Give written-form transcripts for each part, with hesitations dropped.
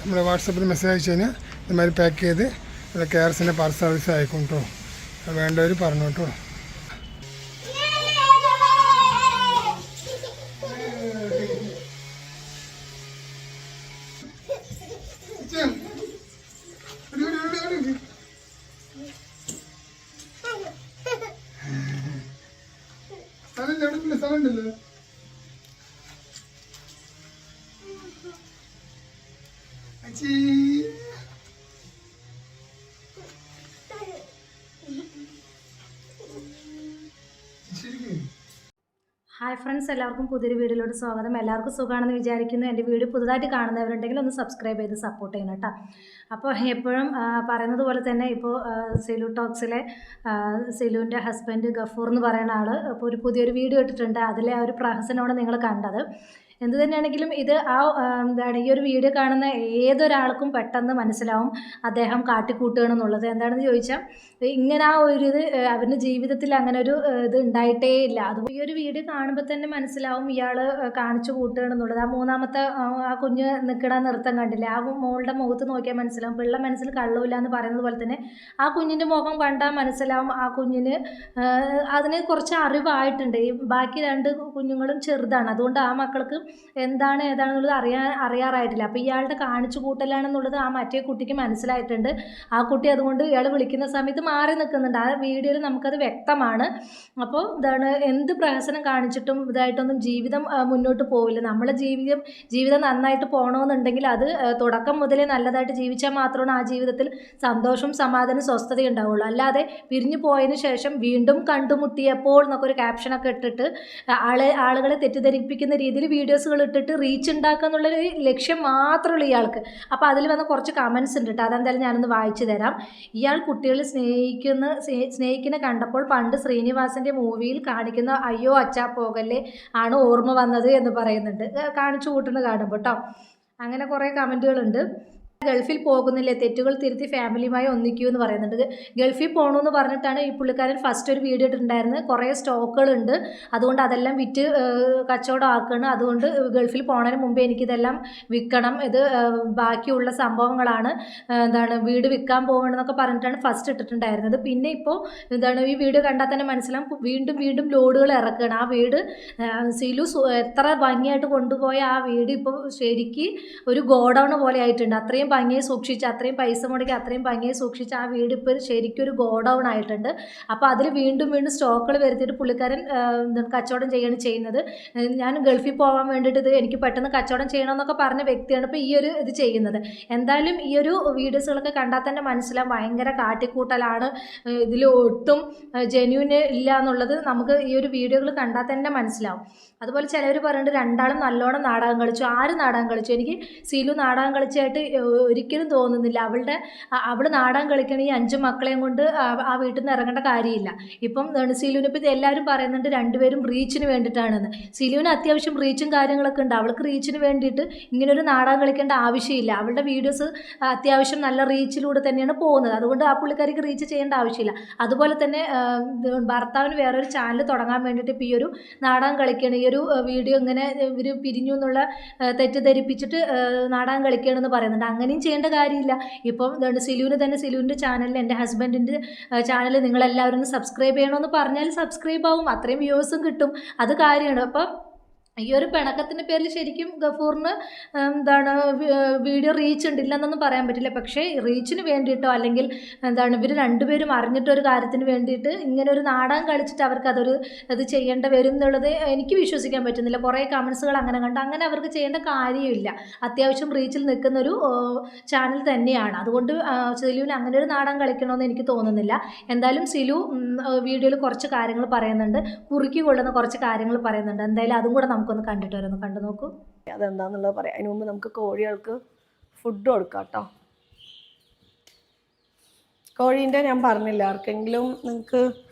നമ്മൾ വാട്സപ്പിൽ മെസ്സേജ് അയച്ചു കഴിഞ്ഞാൽ ഇതുമാതിരി പാക്ക് ചെയ്ത് ഇവിടെ കെയർസിൻ്റെ പാർസൽ സർവീസ് അയക്കും കേട്ടോ. വേണ്ടവർ പറഞ്ഞു കേട്ടോ. സ്ഥലമുണ്ടല്ലോ. ഹായ് ഫ്രണ്ട്സ്, എല്ലാവർക്കും പുതിയൊരു വീഡിയോയിലോട്ട് സ്വാഗതം. എല്ലാവർക്കും സുഖമാണെന്ന് വിചാരിക്കുന്നു. എൻ്റെ വീഡിയോ പുതുതായിട്ട് കാണുന്നവരുണ്ടെങ്കിൽ ഒന്ന് സബ്സ്ക്രൈബ് ചെയ്ത് സപ്പോർട്ട് ചെയ്യണം കേട്ടോ. അപ്പോൾ എപ്പോഴും പറയുന്നത് പോലെ തന്നെ ഇപ്പോൾ സിലു ടോക്സിലെ സിലുവിൻ്റെ ഹസ്ബൻഡ് ഗഫൂർ എന്ന് പറയുന്ന ആൾ ഇപ്പോൾ ഒരു പുതിയൊരു വീഡിയോ ഇട്ടിട്ടുണ്ട്. അതിലെ ആ ഒരു പ്രഹസനമാണ് നിങ്ങൾ കണ്ടത്. എന്ത് തന്നെയാണെങ്കിലും ഇത് എന്താണ് ഈ ഒരു വീഡിയോ കാണുന്ന ഏതൊരാൾക്കും പെട്ടെന്ന് മനസ്സിലാവും അദ്ദേഹം കാട്ടിക്കൂട്ടുകയാണെന്നുള്ളത്. എന്താണെന്ന് ചോദിച്ചാൽ ഇങ്ങനെ ആ ഒരു ഇത് അവരുടെ ജീവിതത്തിൽ അങ്ങനെ ഒരു ഇത് ഉണ്ടായിട്ടേ ഇല്ല. അത് ഈ ഒരു വീഡിയോ കാണുമ്പോൾ തന്നെ മനസ്സിലാവും ഇയാൾ കാണിച്ചു കൂട്ടുകയാണെന്നുള്ളത്. ആ മൂന്നാമത്തെ ആ കുഞ്ഞ് നിൽക്കണ നൃത്തം കണ്ടില്ലേ, ആ മോളുടെ മുഖത്ത് നോക്കിയാൽ മനസ്സിലാവും. പിള്ള മനസ്സിൽ കള്ളൂല്ല എന്ന് പറയുന്നത് പോലെ തന്നെ ആ കുഞ്ഞിൻ്റെ മുഖം കണ്ടാൽ മനസ്സിലാവും ആ കുഞ്ഞിന് അതിന് കുറച്ച് അറിവായിട്ടുണ്ട്. ഈ ബാക്കി രണ്ട് കുഞ്ഞുങ്ങളും ചെറുതാണ്, അതുകൊണ്ട് ആ മക്കൾക്ക് എന്താണ് ഏതാണെന്നുള്ളത് അറിയാറായിട്ടില്ല. അപ്പോൾ ഇയാളുടെ കാണിച്ചു കൂട്ടലാണെന്നുള്ളത് ആ മറ്റേ കുട്ടിക്ക് മനസ്സിലായിട്ടുണ്ട്. ആ കുട്ടി അതുകൊണ്ട് ഇയാൾ വിളിക്കുന്ന സമയത്ത് മാറി നിൽക്കുന്നുണ്ട്. ആ വീഡിയോയിൽ നമുക്കത് വ്യക്തമാണ്. അപ്പോൾ എന്താണ് എന്ത് പ്രഹസനം കാണിച്ചിട്ടും ഇതായിട്ടൊന്നും ജീവിതം മുന്നോട്ട് പോവില്ല. നമ്മളെ ജീവിതം നന്നായിട്ട് പോകണമെന്നുണ്ടെങ്കിൽ അത് തുടക്കം മുതലേ നല്ലതായിട്ട് ജീവിച്ചാൽ മാത്രമാണ് ആ ജീവിതത്തിൽ സന്തോഷവും സമാധാനവും സ്വസ്ഥതയും ഉണ്ടാവുള്ളൂ. അല്ലാതെ പിരിഞ്ഞു പോയതിന് ശേഷം വീണ്ടും കണ്ടുമുട്ടിയപ്പോൾ എന്നൊക്കെ ഒരു ക്യാപ്ഷനൊക്കെ ഇട്ടിട്ട് ആളുകളെ തെറ്റിദ്ധരിപ്പിക്കുന്ന രീതിയിൽ വീഡിയോസുകൾ ഇട്ടിട്ട് റീച്ച് ഉണ്ടാക്കുക എന്നുള്ളൊരു ലക്ഷ്യം മാത്രമുള്ള ഇയാൾക്ക്. അപ്പോൾ അതിൽ വന്ന കുറച്ച് കമൻസ് ഉണ്ട് കേട്ടോ. അതെന്തായാലും ഞാനൊന്ന് വായിച്ചു തരാം. ഇയാൾ കുട്ടികൾ സ്നേഹിക്കുന്ന കണ്ടപ്പോൾ പണ്ട് ശ്രീനിവാസൻ്റെ മൂവിയിൽ കാണിക്കുന്ന അയ്യോ അച്ഛാ പോകല്ലേ ആണ് ഓർമ്മ വന്നത് എന്ന് പറയുന്നുണ്ട്. കാണിച്ചു കൂട്ടുന്നത് കാണുമ്പോൾ കേട്ടോ. അങ്ങനെ കുറേ കമൻറ്റുകളുണ്ട്. ഗൾഫിൽ പോകുന്നില്ലേ, തെറ്റുകൾ തിരുത്തി ഫാമിലിയുമായി ഒന്നിക്കൂ എന്ന് പറയുന്നുണ്ട്. ഗൾഫിൽ പോകണമെന്ന് പറഞ്ഞിട്ടാണ് ഈ പുള്ളിക്കാരൻ ഫസ്റ്റ് ഒരു വീഡിയോ ഇട്ടിട്ടുണ്ടായിരുന്നത്. കുറേ സ്റ്റോക്കുകളുണ്ട്, അതുകൊണ്ട് അതെല്ലാം വിറ്റ് കച്ചവടം ആക്കണം. അതുകൊണ്ട് ഗൾഫിൽ പോണതിന് മുമ്പേ എനിക്കിതെല്ലാം വിൽക്കണം, ഇത് ബാക്കിയുള്ള സംഭവങ്ങളാണ്, എന്താണ് വീട് വിൽക്കാൻ പോകണമെന്നൊക്കെ പറഞ്ഞിട്ടാണ് ഫസ്റ്റ് ഇട്ടിട്ടുണ്ടായിരുന്നത്. പിന്നെ ഇപ്പോൾ എന്താണ് ഈ വീഡിയോ കണ്ടാൽ തന്നെ മനസ്സിലാവും വീണ്ടും ലോഡുകൾ ഇറക്കുകയാണ്. ആ വീട് സിലു എത്ര ഭംഗിയായിട്ട് കൊണ്ടുപോയ ആ വീട് ഇപ്പോൾ ശരിക്ക് ഒരു ഗോഡൗൺ പോലെ ആയിട്ടുണ്ട്. അത്രയും ഭംഗിയെ സൂക്ഷിച്ച്, അത്രയും പൈസ മുടക്കി അത്രയും ഭംഗിയെ സൂക്ഷിച്ച് ആ വീട് ഇപ്പോൾ ശരിക്കും ഒരു ഗോഡൗൺ ആയിട്ടുണ്ട്. അപ്പോൾ അതിൽ വീണ്ടും സ്റ്റോക്കുകൾ വരുത്തിയിട്ട് പുള്ളിക്കാരൻ കച്ചവടം ചെയ്യുകയാണ് ചെയ്യുന്നത്. ഞാൻ ഗൾഫിൽ പോകാൻ വേണ്ടിയിട്ട് ഇത് എനിക്ക് പെട്ടെന്ന് കച്ചവടം ചെയ്യണമെന്നൊക്കെ പറഞ്ഞ വ്യക്തിയാണ് ഇപ്പോൾ ഈ ഒരു ഇത് ചെയ്യുന്നത്. എന്തായാലും ഈ ഒരു വീഡിയോസുകളൊക്കെ കണ്ടാൽ തന്നെ മനസ്സിലാവും ഭയങ്കര കാട്ടിക്കൂട്ടലാണ്, ഇതിൽ ഒട്ടും ജെന്യൂന് ഇല്ല എന്നുള്ളത് നമുക്ക് ഈ ഒരു വീഡിയോകൾ കണ്ടാൽ തന്നെ മനസ്സിലാവും. അതുപോലെ ചിലവർ പറയുന്നുണ്ട് രണ്ടാളും നല്ലോണം നാടകം കളിച്ചു. ആര് നാടകം കളിച്ചു? എനിക്ക് സിലു നാടകം കളിച്ചായിട്ട് ഒരിക്കലും തോന്നുന്നില്ല. അവൾ നാടകം കളിക്കണ ഈ 5 മക്കളെയും കൊണ്ട് ആ വീട്ടിൽ നിന്ന് ഇറങ്ങേണ്ട കാര്യമില്ല. ഇപ്പം സിലുവിനെ പറ്റി എല്ലാവരും പറയുന്നുണ്ട് രണ്ടുപേരും റീച്ചിന് വേണ്ടിയിട്ടാണെന്ന്. സിലുവിന് അത്യാവശ്യം റീച്ചും കാര്യങ്ങളൊക്കെ ഉണ്ട്. അവൾക്ക് റീച്ചിന് വേണ്ടിയിട്ട് ഇങ്ങനൊരു നാടകം കളിക്കേണ്ട ആവശ്യമില്ല. അവളുടെ വീഡിയോസ് അത്യാവശ്യം നല്ല റീച്ചിലൂടെ തന്നെയാണ് പോകുന്നത്. അതുകൊണ്ട് ആ പുള്ളിക്കാരിക്ക് റീച്ച് ചെയ്യേണ്ട ആവശ്യമില്ല. അതുപോലെ തന്നെ ഭർത്താവിന് വേറൊരു ചാനൽ തുടങ്ങാൻ വേണ്ടിയിട്ട് ഇപ്പോൾ ഈ ഒരു നാടകം കളിക്കുകയാണ്. ഈ ഒരു വീഡിയോ ഇങ്ങനെ ഇവർ പിരിഞ്ഞു എന്നുള്ള തെറ്റിദ്ധരിപ്പിച്ചിട്ട് നാടകം കളിക്കുകയാണെന്ന് പറയുന്നുണ്ട്. അങ്ങനെയും ചെയ്യേണ്ട കാര്യമില്ല. ഇപ്പം സിലുവിൻ്റെ ചാനലിൽ എൻ്റെ ഹസ്ബൻഡിൻ്റെ ചാനൽ നിങ്ങളെല്ലാവരും ഒന്ന് സബ്സ്ക്രൈബ് ചെയ്യണമെന്ന് പറഞ്ഞാൽ സബ്സ്ക്രൈബ് ആവും, അത്രയും വ്യൂസും കിട്ടും. അത് കാര്യമാണ്. അപ്പം ഈ ഒരു പിണക്കത്തിൻ്റെ പേരിൽ ശരിക്കും ഗഫൂറിന് എന്താണ് വീഡിയോ റീച്ച് ഉണ്ടില്ലെന്നൊന്നും പറയാൻ പറ്റില്ല. പക്ഷേ റീച്ചിന് വേണ്ടിയിട്ടോ അല്ലെങ്കിൽ എന്താണ് ഇവർ രണ്ടുപേരും അറിഞ്ഞിട്ടൊരു കാര്യത്തിന് വേണ്ടിയിട്ട് ഇങ്ങനെ ഒരു നാടകം കളിച്ചിട്ട് അവർക്ക് അത് ചെയ്യേണ്ട വരും എന്നുള്ളത് എനിക്ക് വിശ്വസിക്കാൻ പറ്റുന്നില്ല. കുറേ കമൻസുകൾ അങ്ങനെ കണ്ട് അങ്ങനെ അവർക്ക് ചെയ്യേണ്ട കാര്യമില്ല. അത്യാവശ്യം റീച്ചിൽ നിൽക്കുന്ന ഒരു ചാനൽ തന്നെയാണ്. അതുകൊണ്ട് സിലുവിന് അങ്ങനെ ഒരു നാടകം കളിക്കണമെന്ന് എനിക്ക് തോന്നുന്നില്ല. എന്തായാലും സിലു വീഡിയോയിൽ കുറച്ച് കാര്യങ്ങൾ പറയുന്നുണ്ട്, കുറുക്കി കൊള്ളുന്ന കുറച്ച് കാര്യങ്ങൾ പറയുന്നുണ്ട്. എന്തായാലും അതും കൂടെ നമുക്കൊന്ന് കണ്ടിട്ട് വരാം, കണ്ടു നോക്കൂ. അതെന്താന്നുള്ളത് പറയാം. അതിന് മുമ്പ് നമുക്ക് കോഴികൾക്ക് ഫുഡ് കൊടുക്കാം കേട്ടോ. കോഴീൻ്റെ ഞാൻ പറഞ്ഞില്ല, ആർക്കെങ്കിലും നിങ്ങൾക്ക്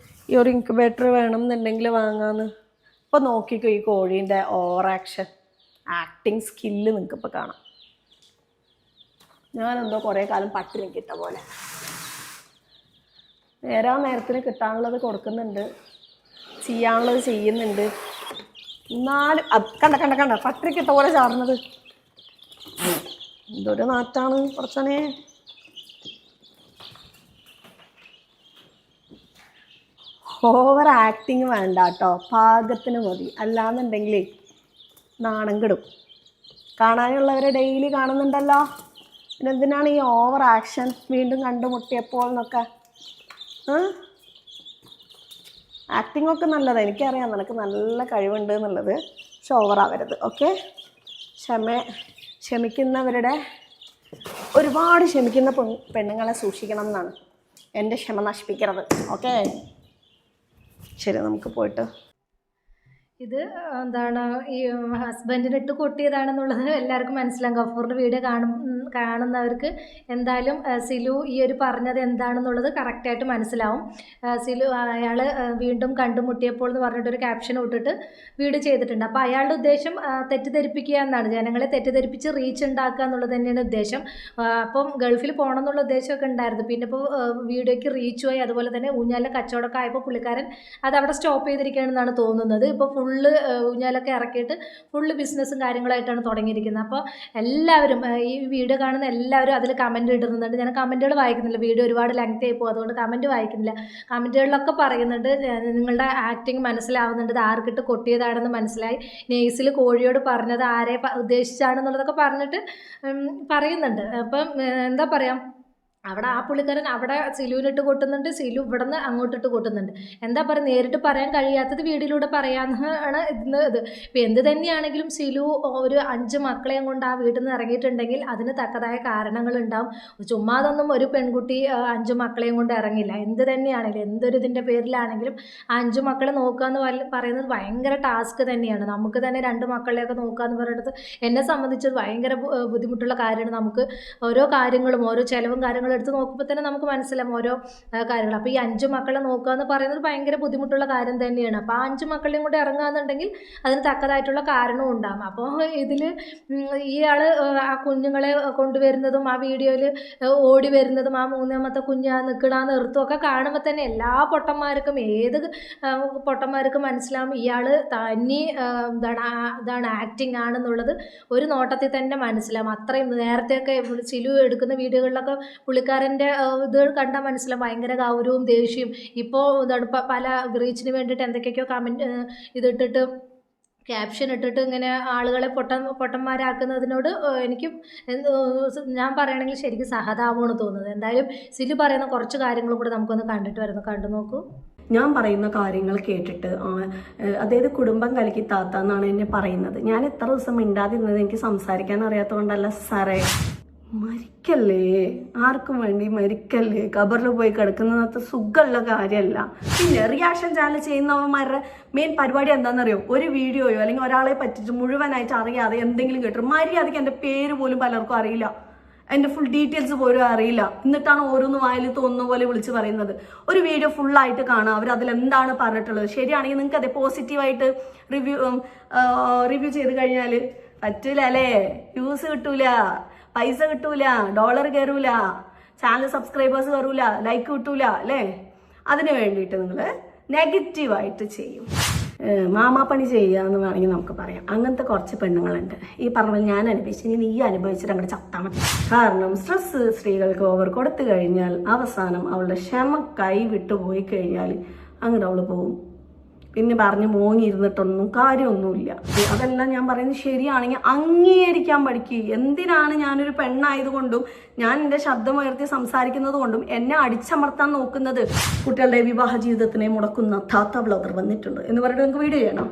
ഈ ഒരു ഇൻക്യുബേറ്റർ വേണം എന്നുണ്ടെങ്കിൽ വാങ്ങാമെന്ന്. ഇപ്പോൾ നോക്കിക്കോ ഈ കോഴീൻ്റെ ഓവർ ആക്ടിങ് സ്കില്ല് നിങ്ങൾക്കിപ്പോൾ കാണാം. ഞാനെന്തോ കുറേ കാലം പട്ടിണി കിട്ട പോലെ നേരത്തിന് കിട്ടാനുള്ളത് കൊടുക്കുന്നുണ്ട്, ചെയ്യാനുള്ളത് ചെയ്യുന്നുണ്ട്. എന്നാലും കണ്ട പട്ടിണിക്കിട്ട പോലെ ചാടുന്നത്. എന്തൊരു നാറ്റാണ് കുറച്ചനെ. ഓവർ ആക്ടിങ് വേണ്ട കേട്ടോ, പാകത്തിന് മതി. അല്ലാന്നുണ്ടെങ്കിലേ നാണം കെടും. കാണാനുള്ളവരെ ഡെയിലി കാണുന്നുണ്ടല്ലോ, പിന്നെ എന്തിനാണ് ഈ ഓവർ ആക്ഷൻ? വീണ്ടും കണ്ടുമുട്ടിയപ്പോൾ എന്നൊക്കെ. ആക്ടിങ് ഒക്കെ നല്ലതാണ്, എനിക്കറിയാം നിനക്ക് നല്ല കഴിവുണ്ട് എന്നുള്ളത്. പക്ഷെ ഓവറാവരുത്. ഓക്കെ, ക്ഷമിക്കുന്നവരുടെ ഒരുപാട് ക്ഷമിക്കുന്ന പെണ്ണുങ്ങളെ സൂക്ഷിക്കണം എന്നാണ്. എൻ്റെ ക്ഷമ നശിപ്പിക്കരുത്. ഓക്കെ, ശരി, നമുക്ക് പോയിട്ട്. ഇത് എന്താണ് ഈ ഹസ്ബൻഡിന് ഇട്ട് കൊട്ടിയതാണെന്നുള്ളത് എല്ലാവർക്കും മനസ്സിലാകും. ഗഫൂറിൻ്റെ വീഡിയോ കാണുന്നവർക്ക് എന്തായാലും സിലു ഈ ഒരു പറഞ്ഞത് എന്താണെന്നുള്ളത് കറക്റ്റായിട്ട് മനസ്സിലാവും. സിലു അയാൾ വീണ്ടും കണ്ടുമുട്ടിയപ്പോൾ എന്ന് പറഞ്ഞിട്ടൊരു ക്യാപ്ഷൻ ഇട്ടിട്ട് വീഡിയോ ചെയ്തിട്ടുണ്ട്. അപ്പോൾ അയാളുടെ ഉദ്ദേശം തെറ്റിദ്ധരിപ്പിക്കുക എന്നാണ്, ജനങ്ങളെ തെറ്റിദ്ധരിപ്പിച്ച് റീച്ച് ഉണ്ടാക്കുക എന്നുള്ളത് തന്നെയാണ് ഉദ്ദേശം. അപ്പം ഗൾഫിൽ പോകണം എന്നുള്ള ഉദ്ദേശമൊക്കെ ഉണ്ടായിരുന്നു. പിന്നെ ഇപ്പോൾ വീഡിയോയ്ക്ക് റീച്ച് പോയി, അതുപോലെ തന്നെ ഊഞ്ഞാലിൻ്റെ കച്ചവടമൊക്കെ ആയപ്പോൾ പുള്ളിക്കാരൻ അതവിടെ സ്റ്റോപ്പ് ചെയ്തിരിക്കുകയാണെന്നാണ് തോന്നുന്നത്. ഇപ്പോൾ ഫുള്ള് ഊഞ്ഞാലൊക്കെ ഇറക്കിയിട്ട് ഫുള്ള് ബിസിനസ്സും കാര്യങ്ങളായിട്ടാണ് തുടങ്ങിയിരിക്കുന്നത്. അപ്പോൾ എല്ലാവരും ഈ വീഡിയോ കാണുന്ന എല്ലാവരും അതിൽ കമൻറ്റ് ഇടുന്നുണ്ട്. ഞാൻ കമൻറ്റുകൾ വായിക്കുന്നില്ല, വീഡിയോ ഒരുപാട് ലെങ്ത് ആയി പോകും, അതുകൊണ്ട് കമൻറ്റ് വായിക്കുന്നില്ല. കമൻറ്റുകളിലൊക്കെ പറയുന്നുണ്ട് നിങ്ങളുടെ ആക്ടിങ് മനസ്സിലാവുന്നുണ്ട്, ഇത് ആർക്കിട്ട് കൊട്ടിയതാണെന്ന് മനസ്സിലായി, നെയ്സിൽ കോഴിയോട് പറഞ്ഞത് ആരെ ഉദ്ദേശിച്ചാണെന്നുള്ളതൊക്കെ പറഞ്ഞിട്ട് പറയുന്നുണ്ട്. അപ്പം എന്താ പറയുക, അവിടെ ആ പുള്ളിക്കാരൻ അവിടെ സിലുവിനിട്ട് കൊട്ടുന്നുണ്ട്, സിലു ഇവിടെ നിന്ന് അങ്ങോട്ടിട്ട് കൊട്ടുന്നുണ്ട്. എന്താ പറയുക, നേരിട്ട് പറയാൻ കഴിയാത്തത് വീഡിയോയിലൂടെ പറയാമെന്നാണ് ഇത്. ഇപ്പം എന്ത് തന്നെയാണെങ്കിലും സിലു ഒരു 5 മക്കളെയും കൊണ്ട് ആ വീട്ടിൽ നിന്ന് ഇറങ്ങിയിട്ടുണ്ടെങ്കിൽ അതിന് തക്കതായ കാരണങ്ങളുണ്ടാവും. ചുമ്മാതൊന്നും ഒരു പെൺകുട്ടി 5 മക്കളെയും കൊണ്ട് ഇറങ്ങില്ല. എന്ത് തന്നെയാണെങ്കിലും, എന്തൊരു ഇതിൻ്റെ പേരിലാണെങ്കിലും 5 മക്കളെ നോക്കുക എന്ന് പറയുന്നത് ഭയങ്കര ടാസ്ക് തന്നെയാണ്. നമുക്ക് തന്നെ 2 മക്കളെയൊക്കെ നോക്കുക എന്ന് പറയുന്നത് എന്നെ സംബന്ധിച്ച് ഭയങ്കര ബുദ്ധിമുട്ടുള്ള കാര്യമാണ്. നമുക്ക് ഓരോ കാര്യങ്ങളും ഓരോ ചിലവും കാര്യങ്ങളും എടുത്ത് നോക്കുമ്പോൾ തന്നെ നമുക്ക് മനസ്സിലാവും ഓരോ കാര്യങ്ങൾ. അപ്പോൾ ഈ 5 മക്കളെ നോക്കുക എന്ന് പറയുന്നത് ഭയങ്കര ബുദ്ധിമുട്ടുള്ള കാര്യം തന്നെയാണ്. അപ്പോൾ ആ 5 മക്കളെയും കൂടെ ഇറങ്ങുകയെന്നുണ്ടെങ്കിൽ അതിന് തക്കതായിട്ടുള്ള കാരണവും ഉണ്ടാകും. അപ്പോൾ ഇതിൽ ഇയാൾ ആ കുഞ്ഞുങ്ങളെ കൊണ്ടുവരുന്നതും ആ വീഡിയോയിൽ ഓടി വരുന്നതും ആ 3ാമത്തെ കുഞ്ഞ് നിൽക്കണ നിർത്തുമൊക്കെ കാണുമ്പോൾ തന്നെ എല്ലാ പൊട്ടന്മാർക്കും, ഏത് പൊട്ടന്മാർക്കും മനസ്സിലാവും ഇയാൾ തനി ഇതാണ് ആക്ടിങ് ആണെന്നുള്ളത് ഒരു നോട്ടത്തിൽ തന്നെ മനസ്സിലാവും. അത്രയും നേരത്തെയൊക്കെ സിലു എടുക്കുന്ന വീഡിയോകളിലൊക്കെ പുള്ളിക്കാരൻ്റെ ഇത് കണ്ടാൽ മനസ്സിലാവും ഭയങ്കര ഗൗരവവും ദേഷ്യവും. ഇപ്പോൾ എന്താണ് പല റീച്ചിന് വേണ്ടിയിട്ട് എന്തൊക്കെയൊക്കെയോ കമൻറ്റ് ഇതിട്ടിട്ട് ക്യാപ്ഷൻ ഇട്ടിട്ട് ഇങ്ങനെ ആളുകളെ പൊട്ടന്മാരാക്കുന്നതിനോട് എനിക്ക് ഞാൻ പറയുകയാണെങ്കിൽ ശരിക്കും സഹതാപമാണ് തോന്നുന്നത്. എന്തായാലും സിലു പറയുന്ന കുറച്ച് കാര്യങ്ങളും കൂടെ നമുക്കൊന്ന് കണ്ടു നോക്കൂ. ഞാൻ പറയുന്ന കാര്യങ്ങൾ കേട്ടിട്ട് അതായത് കുടുംബം കലക്കി താത്ത എന്നാണ് എന്നെ പറയുന്നത്. ഞാൻ എത്ര ദിവസം മിണ്ടാതിരുന്നത് എനിക്ക് സംസാരിക്കാൻ അറിയാത്തതുകൊണ്ടല്ല സാറേ. മരിക്കല്ലേ, ആർക്കും വേണ്ടി മരിക്കല്ലേ. ഖബറിൽ പോയി കിടക്കുന്നത് സുഖമുള്ള കാര്യമല്ല. പിന്നെ റിയാക്ഷൻ ചാനൽ ചെയ്യുന്നവന്മാരുടെ മെയിൻ പരിപാടി എന്താണെന്നറിയോ, ഒരു വീഡിയോയോ അല്ലെങ്കിൽ ഒരാളെ പറ്റിച്ച് മുഴുവനായിട്ട് അറിയാതെ എന്തെങ്കിലും കേട്ടു മര്യാദയ്ക്ക് എൻ്റെ പേര് പോലും പലർക്കും അറിയില്ല, എൻ്റെ ഫുൾ ഡീറ്റെയിൽസ് പോലും അറിയില്ല. എന്നിട്ടാണ് ഓരോന്ന് വായിൽ തോന്നുന്ന പോലെ വിളിച്ച് പറയുന്നത്. ഒരു വീഡിയോ ഫുള്ളായിട്ട് കാണാം, അവർ അതിലെന്താണ് പറഞ്ഞിട്ടുള്ളത്. ശരിയാണെങ്കിൽ നിങ്ങൾക്ക് അത് പോസിറ്റീവായിട്ട് റിവ്യൂ ചെയ്ത് കഴിഞ്ഞാൽ പറ്റൂല അല്ലേ, വ്യൂസ് കിട്ടൂല, പൈസ കിട്ടൂല, ഡോളർ കയറൂല, ചാനൽ സബ്സ്ക്രൈബേഴ്സ് കയറൂല, ലൈക്ക് കിട്ടൂല അല്ലേ. അതിന് വേണ്ടിയിട്ട് നിങ്ങൾ നെഗറ്റീവായിട്ട് ചെയ്യും, മാമാപ്പണി ചെയ്യുക എന്ന് വേണമെങ്കിൽ നമുക്ക് പറയാം. അങ്ങനത്തെ കുറച്ച് പെണ്ണുങ്ങളുണ്ട്. ഈ പറഞ്ഞ ഞാൻ അനുഭവിച്ചു, ഇനി നീ അനുഭവിച്ചിട്ട് അങ്ങോട്ട് ചത്താൽ മതി. കാരണം സ്ട്രെസ് സ്ത്രീകൾക്ക് ഓവർ കൊടുത്തു കഴിഞ്ഞാൽ അവസാനം അവളുടെ ക്ഷമ കൈ വിട്ടുപോയി കഴിഞ്ഞാൽ അങ്ങോട്ട് അവൾ പോകും. പിന്നെ പറഞ്ഞ് മോങ്ങിയിരുന്നിട്ടൊന്നും കാര്യമൊന്നുമില്ല. അതെല്ലാം ഞാൻ പറയുന്നത് ശരിയാണെങ്കിൽ അംഗീകരിക്കാൻ പഠിക്കുക. എന്തിനാണ് ഞാനൊരു പെണ്ണായതുകൊണ്ടും ഞാൻ എൻ്റെ ശബ്ദമുയർത്തി സംസാരിക്കുന്നത് കൊണ്ടും എന്നെ അടിച്ചമർത്താൻ നോക്കുന്നത്? കുട്ടികളുടെ വിവാഹ ജീവിതത്തിനെ മുടക്കുന്ന താത്ത ബ്ലോഗർ വന്നിട്ടുണ്ട് എന്ന് പറഞ്ഞിട്ട് നിങ്ങൾക്ക് വീഡിയോ ചെയ്യണം.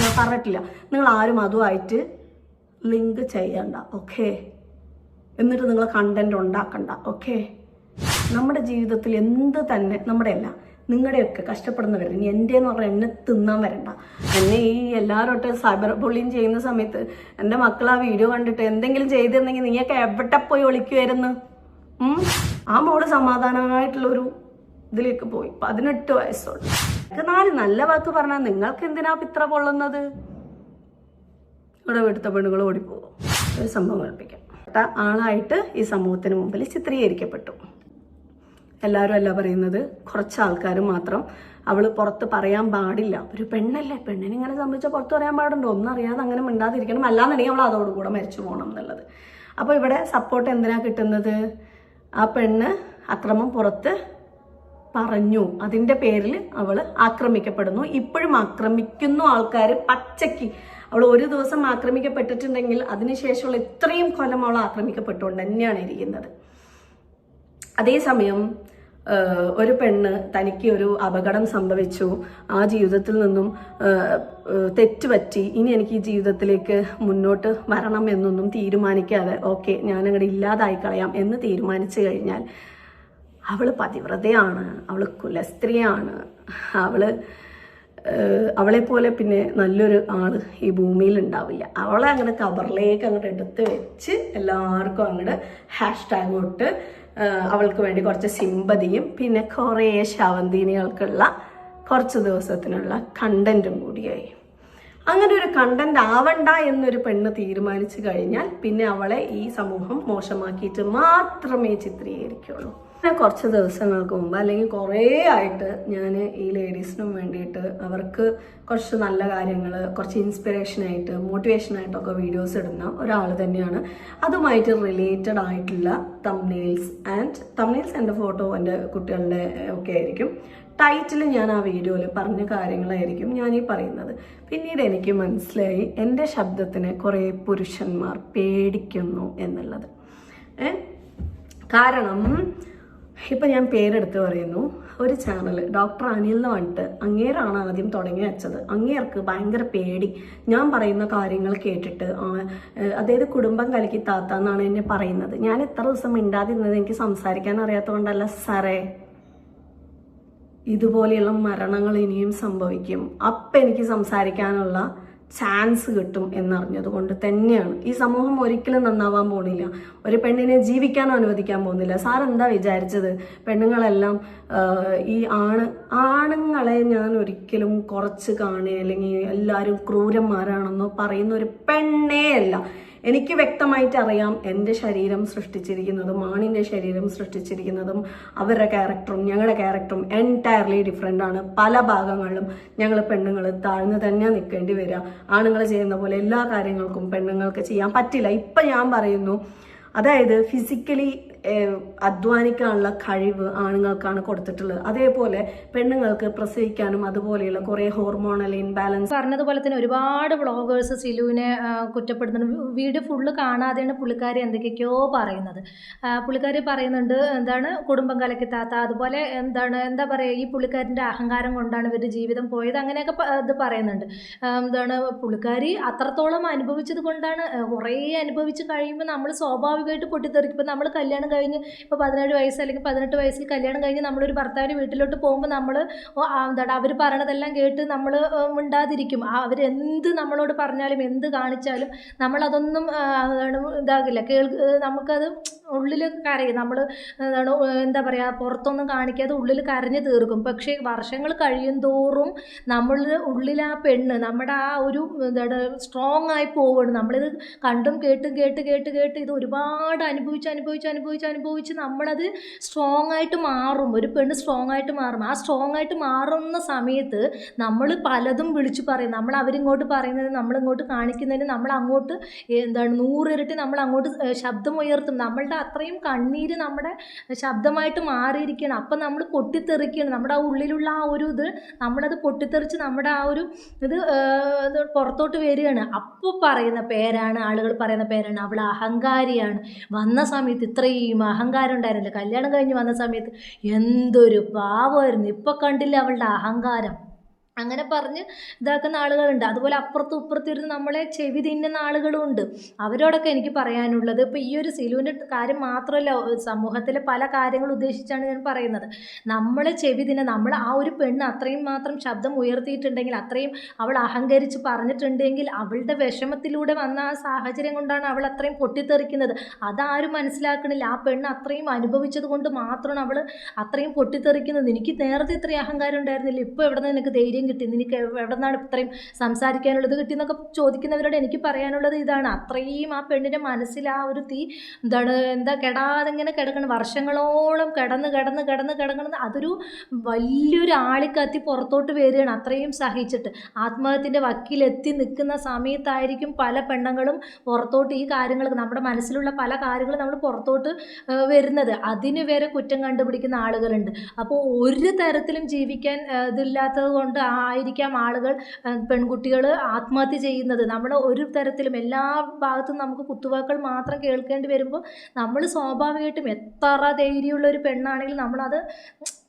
ഞാൻ പറഞ്ഞിട്ടില്ല, നിങ്ങൾ ആരും അതുമായിട്ട് ലിങ്ക് ചെയ്യണ്ട, ഓക്കെ? എന്നിട്ട് നിങ്ങൾ കണ്ടന്റ് ഉണ്ടാക്കണ്ട, ഓക്കെ? നമ്മുടെ ജീവിതത്തിൽ എന്ത് തന്നെ, നമ്മുടെ അല്ല നിങ്ങളുടെയൊക്കെ കഷ്ടപ്പെടുന്നവർ, ഇനി എൻ്റെ എന്ന് പറഞ്ഞാൽ എന്നെ തിന്നാൻ വരണ്ട. എന്നെ ഈ എല്ലാവരോട്ട് സൈബർ ബുള്ളിങ് ചെയ്യുന്ന സമയത്ത് എൻ്റെ മക്കൾ ആ വീഡിയോ കണ്ടിട്ട് എന്തെങ്കിലും ചെയ്തിരുന്നെങ്കിൽ നീയൊക്കെ എവിടെ പോയി ഒളിക്കുമായിരുന്നു? ആ മോള് സമാധാനമായിട്ടുള്ളൊരു ഇതിലേക്ക് പോയി. 18 വയസ്സുള്ളൂ. 4 നല്ല വാക്ക് പറഞ്ഞാൽ നിങ്ങൾക്ക് എന്തിനാ ഇത്ര പൊള്ളുന്നത്? ഇവിടെ വീട്ടിലത്തെ പെണ്ണുകൾ ഓടിപ്പോകും. ഒരു സംഭവം കൽപ്പിക്കാം. ആളായിട്ട് ഈ സമൂഹത്തിന് മുമ്പിൽ ചിത്രീകരിക്കപ്പെട്ടു. എല്ലാവരും അല്ല പറയുന്നത്, കുറച്ച് ആൾക്കാർ മാത്രം അവൾ പുറത്ത് പറയാൻ പാടില്ല. ഒരു പെണ്ണല്ലേ, പെണ്ണിനെ ഇങ്ങനെ സംബന്ധിച്ചാൽ പുറത്ത് പറയാൻ പാടുണ്ടോ? ഒന്നും അറിയാതെ അങ്ങനെ മിണ്ടാതിരിക്കണം, അല്ലാന്നുണ്ടെങ്കിൽ അവൾ അതോടുകൂടെ മരിച്ചു പോകണം എന്നുള്ളത്. അപ്പോൾ ഇവിടെ സപ്പോർട്ട് എന്തിനാ കിട്ടുന്നത്? ആ പെണ്ണ് അക്രമം പുറത്ത് പറഞ്ഞു, അതിൻ്റെ പേരിൽ അവൾ ആക്രമിക്കപ്പെടുന്നു. ഇപ്പോഴും ആക്രമിക്കുന്നു ആൾക്കാർ പച്ചയ്ക്ക്. അവൾ ഒരു ദിവസം ആക്രമിക്കപ്പെട്ടിട്ടുണ്ടെങ്കിൽ അതിനുശേഷമുള്ള ഇത്രയും കൊല്ലം അവൾ ആക്രമിക്കപ്പെട്ടുകൊണ്ട് തന്നെയാണ് ഇരിക്കുന്നത്. അതേസമയം ഒരു പെണ്ണ് തനിക്ക് ഒരു അപകടം സംഭവിച്ചു, ആ ജീവിതത്തിൽ നിന്നും തെറ്റുപറ്റി, ഇനി എനിക്ക് ഈ ജീവിതത്തിലേക്ക് മുന്നോട്ട് വരണം എന്നൊന്നും തീരുമാനിക്കാതെ ഓക്കെ ഞാനങ്ങോട്ട് ഇല്ലാതായി കളയാം എന്ന് തീരുമാനിച്ചു കഴിഞ്ഞാൽ അവൾ പതിവ്രതയാണ്, അവൾ കുലസ്ത്രീയാണ്, അവളെപ്പോലെ പിന്നെ നല്ലൊരു ആള് ഈ ഭൂമിയിൽ ഉണ്ടാവില്ല. അവളെ അങ്ങനെ കവറിലേക്ക് അങ്ങോട്ട് എടുത്ത് വെച്ച് എല്ലാവർക്കും അങ്ങോട്ട് #, ഇട്ട് അവൾക്ക് വേണ്ടി കുറച്ച് സിമ്പതിയും പിന്നെ കുറേ ശവന്തീനികൾക്കുള്ള കുറച്ച് ദിവസത്തിനുള്ള കണ്ടന്റും കൂടിയായി. അങ്ങനെ ഒരു കണ്ടന്റ് ആവണ്ട എന്നൊരു പെണ്ണ് തീരുമാനിച്ചു കഴിഞ്ഞാൽ പിന്നെ അവളെ ഈ സമൂഹം മോശമാക്കിയിട്ട് മാത്രമേ ചിത്രീകരിക്കുള്ളൂ. കുറച്ച് ദിവസങ്ങൾക്ക് മുമ്പ് അല്ലെങ്കിൽ കുറേ ആയിട്ട് ഞാൻ ഈ ലേഡീസിനും വേണ്ടിയിട്ട് അവർക്ക് കുറച്ച് നല്ല കാര്യങ്ങൾ, കുറച്ച് ഇൻസ്പിറേഷനായിട്ട് മോട്ടിവേഷനായിട്ടൊക്കെ വീഡിയോസ് ഇടുന്ന ഒരാൾ തന്നെയാണ്. അതുമായിട്ട് റിലേറ്റഡ് ആയിട്ടുള്ള തംബ്നെയിൽസ് എൻ്റെ ഫോട്ടോ എൻ്റെ കുട്ടികളുടെ ഒക്കെ ആയിരിക്കും. ടൈറ്റിൽ ഞാൻ ആ വീഡിയോയിൽ പറഞ്ഞ കാര്യങ്ങളായിരിക്കും ഞാൻ ഈ പറയുന്നത്. പിന്നീട് എനിക്ക് മനസ്സിലായി എൻ്റെ ശബ്ദത്തിനെ കുറേ പുരുഷന്മാർ പേടിക്കുന്നു എന്നുള്ളത്. കാരണം ഇപ്പം ഞാൻ പേരെടുത്ത് പറയുന്നു, ഒരു ചാനൽ ഡോക്ടർ അനിൽ എന്ന് പറഞ്ഞിട്ട് അങ്ങേരാണ് ആദ്യം തുടങ്ങി വെച്ചത്. അങ്ങേർക്ക് ഭയങ്കര പേടി, ഞാൻ പറയുന്ന കാര്യങ്ങൾ കേട്ടിട്ട്. അതായത് കുടുംബം കലക്കി താത്ത എന്നാണ് എന്നെ പറയുന്നത്. ഞാൻ എത്ര ദിവസം മിണ്ടാതിരുന്നത് എനിക്ക് സംസാരിക്കാൻ അറിയാത്തതുകൊണ്ടല്ല സാറേ, ഇതുപോലെയുള്ള മരണങ്ങൾ ഇനിയും സംഭവിക്കും, അപ്പം എനിക്ക് സംസാരിക്കാനുള്ള ചാൻസ് കിട്ടും എന്നറിഞ്ഞത് കൊണ്ട് തന്നെയാണ്. ഈ സമൂഹം ഒരിക്കലും നന്നാവാൻ പോകുന്നില്ല, ഒരു പെണ്ണിനെ ജീവിക്കാൻ അനുവദിക്കാൻ പോകുന്നില്ല. സാർ എന്താ വിചാരിച്ചത്? പെണ്ണുങ്ങളെല്ലാം ഈ ആണുങ്ങളെ ഞാൻ ഒരിക്കലും കുറച്ച് കാണുക അല്ലെങ്കിൽ എല്ലാവരും ക്രൂരന്മാരാണെന്നോ പറയുന്ന ഒരു പെണ്ണേ അല്ല. എനിക്ക് വ്യക്തമായിട്ട് അറിയാം എൻ്റെ ശരീരം സൃഷ്ടിച്ചിരിക്കുന്നതും ആണിൻ്റെ ശരീരം സൃഷ്ടിച്ചിരിക്കുന്നതും അവരുടെ ക്യാരക്ടറും ഞങ്ങളുടെ ക്യാരക്ടറും എൻറ്റയർലി ഡിഫറെൻ്റ് ആണ്. പല ഭാഗങ്ങളിലും ഞങ്ങൾ പെണ്ണുങ്ങൾ താഴ്ന്നു തന്നെ നിൽക്കേണ്ടി വരിക. ആണുങ്ങൾ ചെയ്യുന്ന പോലെ എല്ലാ കാര്യങ്ങൾക്കും പെണ്ണുങ്ങൾക്ക് ചെയ്യാൻ പറ്റില്ല. ഇപ്പം ഞാൻ പറയുന്നു, അതായത് ഫിസിക്കലി അധ്വാനിക്കാനുള്ള കഴിവ് ആണുങ്ങൾക്കാണ് കൊടുത്തിട്ടുള്ളത്. അതേപോലെ പെണ്ണുങ്ങൾക്ക് പ്രസവിക്കാനും അതുപോലെയുള്ള കുറേ ഹോർമോണൽ ഇൻബാലൻസ്. പറഞ്ഞതുപോലെ തന്നെ ഒരുപാട് വ്ളോഗേഴ്സ് സിലുവിനെ കുറ്റപ്പെടുത്തുന്നു. വീഡിയോ ഫുള്ള് കാണാതെയാണ് പുള്ളിക്കാരി എന്തൊക്കെയൊക്കെയോ പറയുന്നത്. പുള്ളിക്കാരി പറയുന്നുണ്ട് എന്താണ് കുടുംബം കലക്കി താത്ത, അതുപോലെ എന്താ പറയുക, ഈ പുള്ളിക്കാരിൻ്റെ അഹങ്കാരം കൊണ്ടാണ് ഇവരുടെ ജീവിതം പോയത്, അങ്ങനെയൊക്കെ ഇത് പറയുന്നുണ്ട്. പുള്ളിക്കാരി അത്രത്തോളം അനുഭവിച്ചത് കൊണ്ടാണ്. കുറേ അനുഭവിച്ച് കഴിയുമ്പോൾ നമ്മൾ സ്വാഭാവികമായിട്ട് പൊട്ടിത്തെറിക്കും. ഇപ്പം നമ്മൾ കല്യാണം കഴിഞ്ഞ് ഇപ്പോൾ 17 വയസ്സ് അല്ലെങ്കിൽ 18 വയസ്സിൽ കല്യാണം കഴിഞ്ഞ് നമ്മളൊരു ഭർത്താവിൻ്റെ വീട്ടിലോട്ട് പോകുമ്പോൾ നമ്മൾ അവർ പറയണതെല്ലാം കേട്ട് നമ്മൾ മിണ്ടാതിരിക്കും. അവരെന്ത് നമ്മളോട് പറഞ്ഞാലും എന്ത് കാണിച്ചാലും നമ്മളതൊന്നും ഇതാകില്ല, നമുക്കത് ഉള്ളിൽ കരയും. നമ്മൾ എന്താ പറയുക, പുറത്തൊന്നും കാണിക്കാതെ ഉള്ളിൽ കരഞ്ഞു തീർക്കും. പക്ഷേ വർഷങ്ങൾ കഴിയും തോറും നമ്മളുടെ ഉള്ളിൽ ആ പെണ്ണ് നമ്മുടെ ആ ഒരു സ്ട്രോങ് ആയി പോവുകയാണ്. നമ്മളിത് കണ്ടും കേട്ട് ഇത് ഒരുപാട് അനുഭവിച്ച് നമ്മളത് സ്ട്രോങ് ആയിട്ട് മാറും. ഒരു പെണ്ണ് സ്ട്രോങ് ആയിട്ട് മാറും. ആ സ്ട്രോങ് ആയിട്ട് മാറുന്ന സമയത്ത് നമ്മൾ പലതും വിളിച്ചു പറയും. നമ്മൾ അവരിങ്ങോട്ട് പറയുന്നതിന് നമ്മളിങ്ങോട്ട് കാണിക്കുന്നതിന് നമ്മൾ അങ്ങോട്ട് 100 ഇരട്ടി നമ്മൾ അങ്ങോട്ട് ശബ്ദം ഉയർത്തും. നമ്മളുടെ അത്രയും കണ്ണീര് നമ്മുടെ ശബ്ദമായിട്ട് മാറിയിരിക്കുകയാണ്. അപ്പം നമ്മൾ പൊട്ടിത്തെറിക്കുകയാണ്. നമ്മുടെ ആ ഉള്ളിലുള്ള ആ ഒരു ഇത് നമ്മളത് പൊട്ടിത്തെറിച്ച് നമ്മുടെ ആ ഒരു ഇത് പുറത്തോട്ട് വരികയാണ്. അപ്പോൾ പറയുന്ന പേരാണ്, ആളുകൾ പറയുന്ന പേരാണ് അവൾ അഹങ്കാരിയാണ്. വന്ന സമയത്ത് ഇത്രയും അഹങ്കാരം ഉണ്ടായിരുന്നില്ല. കല്യാണം കഴിഞ്ഞ് വന്ന സമയത്ത് എന്തൊരു പാവമായിരുന്നു. ഇപ്പം കണ്ടില്ല അവളുടെ അഹങ്കാരം. അങ്ങനെ പറഞ്ഞ് ഇതാക്കുന്ന ആളുകളുണ്ട്. അതുപോലെ അപ്പുറത്തും ഇപ്പുറത്തിരുന്ന് നമ്മളെ ചെവി തിന്നുന്ന ആളുകളുമുണ്ട്. അവരോടൊക്കെ എനിക്ക് പറയാനുള്ളത്, ഇപ്പോൾ ഈ ഒരു സിലുവിൻ്റെ കാര്യം മാത്രമല്ല, സമൂഹത്തിലെ പല കാര്യങ്ങൾ ഉദ്ദേശിച്ചാണ് ഞാൻ പറയുന്നത്. നമ്മളെ ചെവി തിന്ന നമ്മൾ ആ ഒരു പെണ്ണ് അത്രയും മാത്രം ശബ്ദം ഉയർത്തിയിട്ടുണ്ടെങ്കിൽ, അത്രയും അവൾ അഹങ്കരിച്ച് പറഞ്ഞിട്ടുണ്ടെങ്കിൽ, അവളുടെ വിഷമത്തിലൂടെ വന്ന ആ സാഹചര്യം കൊണ്ടാണ് അവൾ അത്രയും പൊട്ടിത്തെറിക്കുന്നത്. അതാരും മനസ്സിലാക്കണില്ല. ആ പെണ്ണ് അത്രയും അനുഭവിച്ചത് കൊണ്ട് മാത്രമാണ് അവൾ അത്രയും പൊട്ടിത്തെറിക്കുന്നത്. എനിക്ക് നേരത്തെ ഇത്രയും അഹങ്കാരം ഉണ്ടായിരുന്നില്ല, ഇപ്പോൾ എവിടെ നിന്ന് നിനക്ക് ധൈര്യം ധൈര്യം കിട്ടി, നിനക്ക് എവിടെ നിന്നാണ് ഇത്രയും സംസാരിക്കാനുള്ളത് കിട്ടിയെന്നൊക്കെ ചോദിക്കുന്നവരോട് എനിക്ക് പറയാനുള്ളത് ഇതാണ്. അത്രയും ആ പെണ്ണിൻ്റെ മനസ്സിൽ ആ ഒരു തീ കെടാതെ ഇങ്ങനെ കിടക്കണം, വർഷങ്ങളോളം കിടന്ന് അതൊരു വലിയൊരു ആളിക്കത്തി പുറത്തോട്ട് വരികയാണ്. അത്രയും സഹിച്ചിട്ട് ആത്മഹത്യൻ്റെ വക്കീലെത്തി നിൽക്കുന്ന സമയത്തായിരിക്കും പല പെണ്ണുങ്ങളും പുറത്തോട്ട് ഈ കാര്യങ്ങൾ, നമ്മുടെ മനസ്സിലുള്ള പല കാര്യങ്ങളും നമ്മൾ പുറത്തോട്ട് വരുന്നത്. അതിന് വരെ കുറ്റം കണ്ടുപിടിക്കുന്ന ആളുകളുണ്ട്. അപ്പോൾ ഒരു തരത്തിലും ജീവിക്കാൻ ഇതില്ലാത്തത് കൊണ്ട് ആയിരിക്കാം ആളുകൾ, പെൺകുട്ടികൾ ആത്മഹത്യ ചെയ്യുന്നത്. നമ്മൾ ഒരു തരത്തിലും എല്ലാ ഭാഗത്തും നമുക്ക് കുത്തുവാക്കുകൾ മാത്രം കേൾക്കേണ്ടി വരുമ്പോൾ നമ്മൾ സ്വാഭാവികമായിട്ടും എത്ര ധൈര്യമുള്ള ഒരു പെണ്ണാണെങ്കിലും നമ്മളത്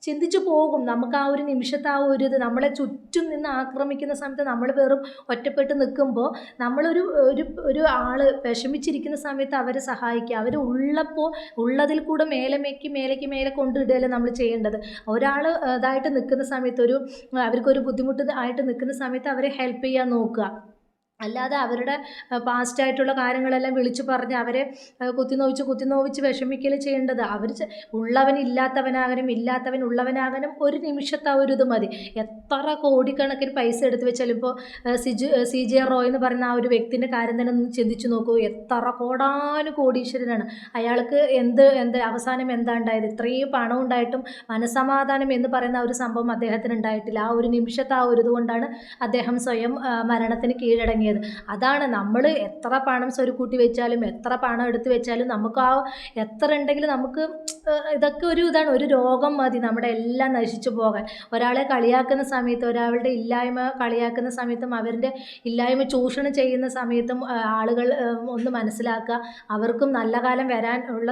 ചിന്തിച്ചു പോകും. നമുക്ക് ആ ഒരു നിമിഷത്തെ ആ ഒരു ഇത് നമ്മളെ ചുറ്റും നിന്ന് ആക്രമിക്കുന്ന സമയത്ത് നമ്മൾ വെറും ഒറ്റപ്പെട്ട് നിൽക്കുമ്പോൾ നമ്മളൊരു ഒരു ആൾ വിഷമിച്ചിരിക്കുന്ന സമയത്ത് അവരെ സഹായിക്കുക, അവർ ഉള്ളപ്പോൾ ഉള്ളതിൽ കൂടെ മേലെ കൊണ്ടിടുകയല്ലേ നമ്മൾ ചെയ്യേണ്ടത്. ഒരാൾ ഇതായിട്ട് നിൽക്കുന്ന സമയത്ത് അവർക്കൊരു ബുദ്ധിമുട്ട് ആയിട്ട് നിൽക്കുന്ന സമയത്ത് അവരെ ഹെൽപ്പ് ചെയ്യാൻ നോക്കുക. അല്ലാതെ അവരുടെ പാസ്റ്റായിട്ടുള്ള കാര്യങ്ങളെല്ലാം വിളിച്ചു പറഞ്ഞ് അവരെ കുത്തിനോവിച്ച് വിഷമിക്കൽ ചെയ്യേണ്ടത്. ഉള്ളവൻ ഇല്ലാത്തവനാകാനും ഇല്ലാത്തവൻ ഉള്ളവനാകാനും ഒരു നിമിഷത്തെ ഒരു ഇത് മതി. എത്ര കോടിക്കണക്കിന് പൈസ എടുത്ത് വെച്ചാൽ ഇപ്പോൾ CJ റോയ് എന്ന് പറയുന്ന ആ ഒരു വ്യക്തിൻ്റെ കാര്യം തന്നെ ഒന്ന് ചിന്തിച്ചു നോക്കൂ. എത്ര കോടീശ്വരനാണ്. അയാൾക്ക് എന്ത് അവസാനം എന്താ ഉണ്ടായത്? ഇത്രയും പണം ഉണ്ടായിട്ടും മനസ്സമാധാനം എന്ന് പറയുന്ന ഒരു സംഭവം അദ്ദേഹത്തിന് ഉണ്ടായിട്ടില്ല. ആ ഒരു നിമിഷത്തെ ആ ഒരു ഇതുകൊണ്ടാണ് അദ്ദേഹം സ്വയം മരണത്തിന് കീഴടങ്ങിയത്. അതാണ് നമ്മൾ എത്ര പണം സ്വരുക്കൂട്ടി വെച്ചാലും എത്ര പണം എടുത്ത് വെച്ചാലും നമുക്ക് ആ എത്ര ഉണ്ടെങ്കിലും നമുക്ക് ഇതൊക്കെ ഇതാണ്, ഒരു രോഗം മതി നമ്മുടെ എല്ലാം നശിച്ചു പോകാൻ. ഒരാളെ കളിയാക്കുന്ന സമയത്ത്, ഒരാളുടെ ഇല്ലായ്മ കളിയാക്കുന്ന സമയത്തും അവരുടെ ഇല്ലായ്മ ചൂഷണം ചെയ്യുന്ന സമയത്തും ആളുകൾ ഒന്ന് മനസ്സിലാക്കുക, അവർക്കും നല്ല കാലം വരാൻ ഉള്ള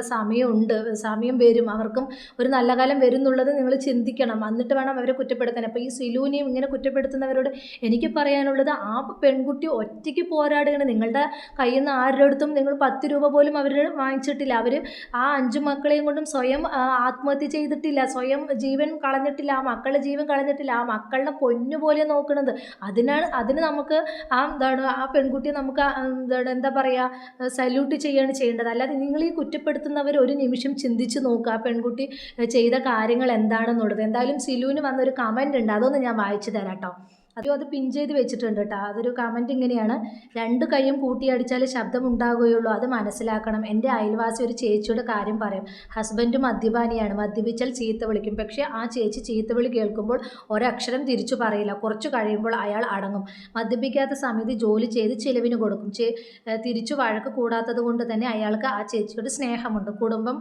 സമയം വരും, അവർക്കും ഒരു നല്ല കാലം വരും എന്നുള്ളത് നിങ്ങൾ ചിന്തിക്കണം. എന്നിട്ട് വേണം അവരെ കുറ്റപ്പെടുത്താൻ. അപ്പോൾ ഈ സിലൂനെയും ഇങ്ങനെ കുറ്റപ്പെടുത്തുന്നവരോട് എനിക്ക് പറയാനുള്ളത്, ആ പെൺകുട്ടി ഒറ്റയ്ക്ക് പോരാടുകയാണ്. നിങ്ങളുടെ കയ്യിൽ നിന്ന് ആരുടെ അടുത്തും നിങ്ങൾ 10 രൂപ പോലും അവർ വാങ്ങിച്ചിട്ടില്ല. അവർ ആ 5 മക്കളെയും കൊണ്ടും സ്വയം ആത്മഹത്യ ചെയ്തിട്ടില്ല, സ്വയം ജീവൻ കളഞ്ഞിട്ടില്ല, ആ മക്കളുടെ ജീവൻ കളഞ്ഞിട്ടില്ല. ആ മക്കളുടെ പൊന്നുപോലെ നോക്കുന്നത്. അതിന് നമുക്ക് ആ പെൺകുട്ടിയെ നമുക്ക് സല്യൂട്ട് ചെയ്യാണ് ചെയ്യേണ്ടത്. അല്ലാതെ നിങ്ങൾ ഈ കുറ്റപ്പെടുത്തുന്നവർ ഒരു നിമിഷം ചിന്തിച്ച് നോക്കുക ആ പെൺകുട്ടി ചെയ്ത കാര്യങ്ങൾ എന്താണെന്നുള്ളത്. എന്തായാലും സിലുവിന് വന്നൊരു കമൻ്റ് ഉണ്ട്, അതൊന്ന് ഞാൻ വായിച്ചു തരാം കേട്ടോ. അത് പിൻ ചെയ്ത് വെച്ചിട്ടുണ്ട് കേട്ടോ. അതൊരു കമൻറ്റ് ഇങ്ങനെയാണ്: 2 കൈയും കൂട്ടിയടിച്ചാൽ ശബ്ദമുണ്ടാകുകയുള്ളൂ, അത് മനസ്സിലാക്കണം. എൻ്റെ അയൽവാസി ഒരു ചേച്ചിയുടെ കാര്യം പറയും. ഹസ്ബൻഡ് മദ്യപാനിയാണ്, മദ്യപിച്ചാൽ ചീത്ത വിളിക്കും. പക്ഷേ ആ ചേച്ചി ചീത്തവിളി കേൾക്കുമ്പോൾ ഒരക്ഷരം തിരിച്ചു പറയില്ല. കുറച്ച് കഴിയുമ്പോൾ അയാൾ അടങ്ങും. മദ്യപിക്കാത്ത സമയത്ത് ജോലി ചെയ്ത് ചിലവിന് കൊടുക്കും. തിരിച്ചു വഴക്ക് കൂടാത്തത് കൊണ്ട് തന്നെ അയാൾക്ക് ആ ചേച്ചിയോട് സ്നേഹമുണ്ട്. കുടുംബം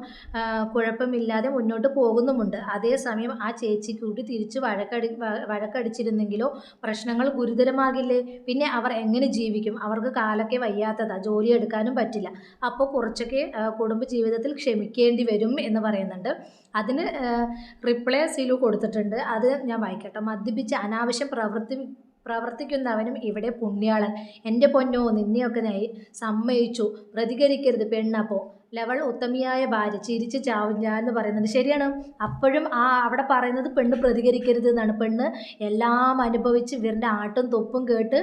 കുഴപ്പമില്ലാതെ മുന്നോട്ട് പോകുന്നുമുണ്ട്. അതേസമയം ആ ചേച്ചി കൂടി തിരിച്ച് വഴക്കടിച്ചിരുന്നെങ്കിലോ പ്രശ്നങ്ങൾ ഗുരുതരമാകില്ലേ? പിന്നെ അവർ എങ്ങനെ ജീവിക്കും? അവർക്ക് കാലൊക്കെ വയ്യാത്തതാ, ജോലി എടുക്കാനും പറ്റില്ല. അപ്പോൾ കുറച്ചൊക്കെ കുടുംബജീവിതത്തിൽ ക്ഷമിക്കേണ്ടി വരും എന്ന് പറയുന്നുണ്ട്. അതിന് റിപ്ലൈ സിലു കൊടുത്തിട്ടുണ്ട്, അത് ഞാൻ വായിക്കട്ടെ. മദ്യപിച്ച് അനാവശ്യം പ്രവർത്തിക്കുന്നവനും ഇവിടെ പുണ്യാളൻ. എൻ്റെ പൊന്നോ, നിന്നെയൊക്കെ സമ്മതിച്ചു, പ്രതികരിക്കരുത് പെണ്ണപ്പോൾ. ലവൾ ഉത്തമിയായ ഭാര്യ, ചിരിച്ച് ചാവും ഞാൻ എന്ന് പറയുന്നുണ്ട്. ശരിയാണ്. അപ്പോഴും അവിടെ പറയുന്നത് പെണ്ണ് പ്രതികരിക്കരുത് എന്നാണ്. പെണ്ണ് എല്ലാം അനുഭവിച്ച് ഇവരുടെ ആട്ടും തൊപ്പും കേട്ട്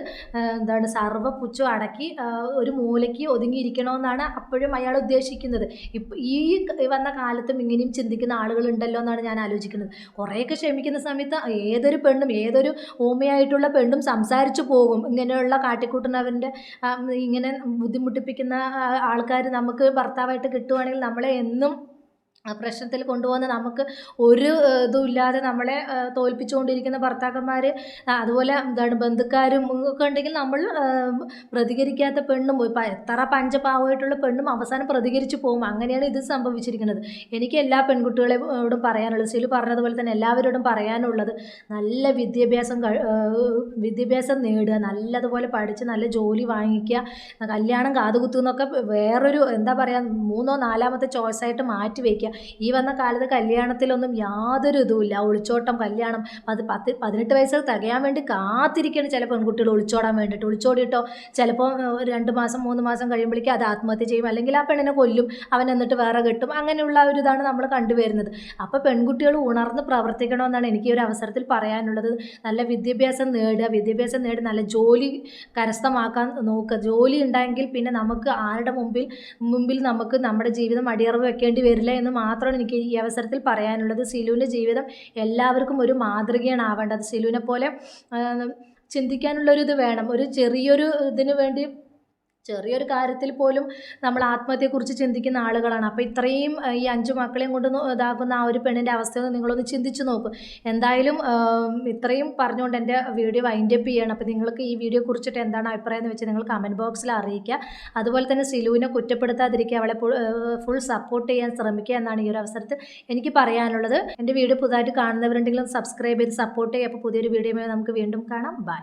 സർവ്വ പുച്ഛം അടക്കി ഒരു മൂലയ്ക്ക് ഒതുങ്ങിയിരിക്കണമെന്നാണ് അപ്പോഴും അയാൾ ഉദ്ദേശിക്കുന്നത്. ഈ വന്ന കാലത്തും ഇങ്ങനെയും ചിന്തിക്കുന്ന ആളുകളുണ്ടല്ലോ എന്നാണ് ഞാൻ ആലോചിക്കുന്നത്. കുറേയൊക്കെ ക്ഷമിക്കുന്ന സമയത്ത് ഏതൊരു പെണ്ണും, ഏതൊരു ഊമയായിട്ടുള്ള പെണ്ണും സംസാരിച്ചു പോകും. ഇങ്ങനെയുള്ള കാട്ടിക്കൂട്ടുന്നവൻ്റെ ഇങ്ങനെ ബുദ്ധിമുട്ടിപ്പിക്കുന്ന ആൾക്കാർ നമുക്ക് ഭർത്താവായിട്ട് കിട്ടുവാണെങ്കിൽ നമ്മളെ എന്നും പ്രശ്നത്തിൽ കൊണ്ടുപോകുന്ന, നമുക്ക് ഒരു ഇതും ഇല്ലാതെ നമ്മളെ തോൽപ്പിച്ചുകൊണ്ടിരിക്കുന്ന ഭർത്താക്കന്മാർ, അതുപോലെ ബന്ധുക്കാരും ഒക്കെ ഉണ്ടെങ്കിൽ നമ്മൾ പ്രതികരിക്കാത്ത പെണ്ണും എത്ര പഞ്ചപാവമായിട്ടുള്ള പെണ്ണും അവസാനം പ്രതികരിച്ചു പോകും. അങ്ങനെയാണ് ഇത് സംഭവിച്ചിരിക്കുന്നത്. എനിക്ക് എല്ലാ പെൺകുട്ടികളോടും പറയാനുള്ളത്, സിലു പറഞ്ഞതുപോലെ തന്നെ എല്ലാവരോടും പറയാനുള്ളത്, നല്ല വിദ്യാഭ്യാസം നേടുക, നല്ലതുപോലെ പഠിച്ച് നല്ല ജോലി വാങ്ങിക്കുക. കല്യാണം കാതുകുത്തുന്നൊക്കെ വേറൊരു മൂന്നോ നാലാമത്തെ ചോയ്സായിട്ട് മാറ്റി വയ്ക്കുക. ഈ വന്ന കാലത്ത് കല്യാണത്തിലൊന്നും യാതൊരു ഇതുമില്ല. ഒളിച്ചോട്ടം, കല്യാണം 18 വയസ്സിൽ തികയാൻ വേണ്ടി കാത്തിരിക്കുകയാണ് ചില പെൺകുട്ടികൾ ഒളിച്ചോടാൻ വേണ്ടിയിട്ട്. ഒളിച്ചോടിയിട്ടോ ചിലപ്പോൾ 2 മാസം 3 മാസം കഴിയുമ്പോഴേക്കും അത് ആത്മഹത്യ ചെയ്യും, അല്ലെങ്കിൽ ആ പെണ്ണിനെ കൊല്ലും, അവൻ എന്നിട്ട് വേറെ കെട്ടും. അങ്ങനെയുള്ള ഒരു ഇതാണ് നമ്മൾ കണ്ടുവരുന്നത്. അപ്പോൾ പെൺകുട്ടികൾ ഉണർന്ന് പ്രവർത്തിക്കണമെന്നാണ് എനിക്ക് ഒരു അവസരത്തിൽ പറയാനുള്ളത്. നല്ല വിദ്യാഭ്യാസം നേടുക, നല്ല ജോലി കരസ്ഥമാക്കാൻ നോക്കുക. ജോലി ഉണ്ടെങ്കിൽ പിന്നെ നമുക്ക് ആരുടെ മുമ്പിൽ നമുക്ക് നമ്മുടെ ജീവിതം അടിയറവ് വെക്കേണ്ടി വരില്ല എന്ന് എന്ന് മാത്രമാണ് എനിക്ക് ഈ അവസരത്തിൽ പറയാനുള്ളത്. സിലുവിൻ്റെ ജീവിതം എല്ലാവർക്കും ഒരു മാതൃകയാണ് ആവേണ്ടത്. സിലുവിനെ പോലെ ചിന്തിക്കാനുള്ളൊരിത് വേണം. ഒരു ചെറിയൊരു ഇതിന് വേണ്ടി ചെറിയൊരു കാര്യത്തിൽ പോലും നമ്മൾ ആത്മഹത്യയെക്കുറിച്ച് ചിന്തിക്കുന്ന ആളുകളാണ്. അപ്പോൾ ഇത്രയും ഈ 5 മക്കളെയും കൊണ്ട് ഇതാക്കുന്ന ആ ഒരു പെണ്ണിൻ്റെ അവസ്ഥയൊന്ന് നിങ്ങളൊന്ന് ചിന്തിച്ച് നോക്കും. എന്തായാലും ഇത്രയും പറഞ്ഞുകൊണ്ട് എൻ്റെ വീഡിയോ വൈൻഡപ്പ് ചെയ്യണം. അപ്പോൾ നിങ്ങൾക്ക് ഈ വീഡിയോ കുറിച്ചിട്ട് എന്താണ് അഭിപ്രായം എന്ന് വെച്ചാൽ നിങ്ങൾ കമൻറ്റ് ബോക്സിൽ അറിയിക്കുക. അതുപോലെ തന്നെ സിലുവിനെ കുറ്റപ്പെടുത്താതിരിക്കുക, അവളെ ഫുൾ സപ്പോർട്ട് ചെയ്യാൻ ശ്രമിക്കുക എന്നാണ് ഈ ഒരു അവസരത്തിൽ എനിക്ക് പറയാനുള്ളത്. എൻ്റെ വീഡിയോ പുതുതായിട്ട് കാണുന്നവരുണ്ടെങ്കിലും സബ്സ്ക്രൈബ് ചെയ്ത് സപ്പോർട്ട് ചെയ്യുക. അപ്പോൾ പുതിയൊരു വീഡിയോയുമായി നമുക്ക് വീണ്ടും കാണാം. ബൈ.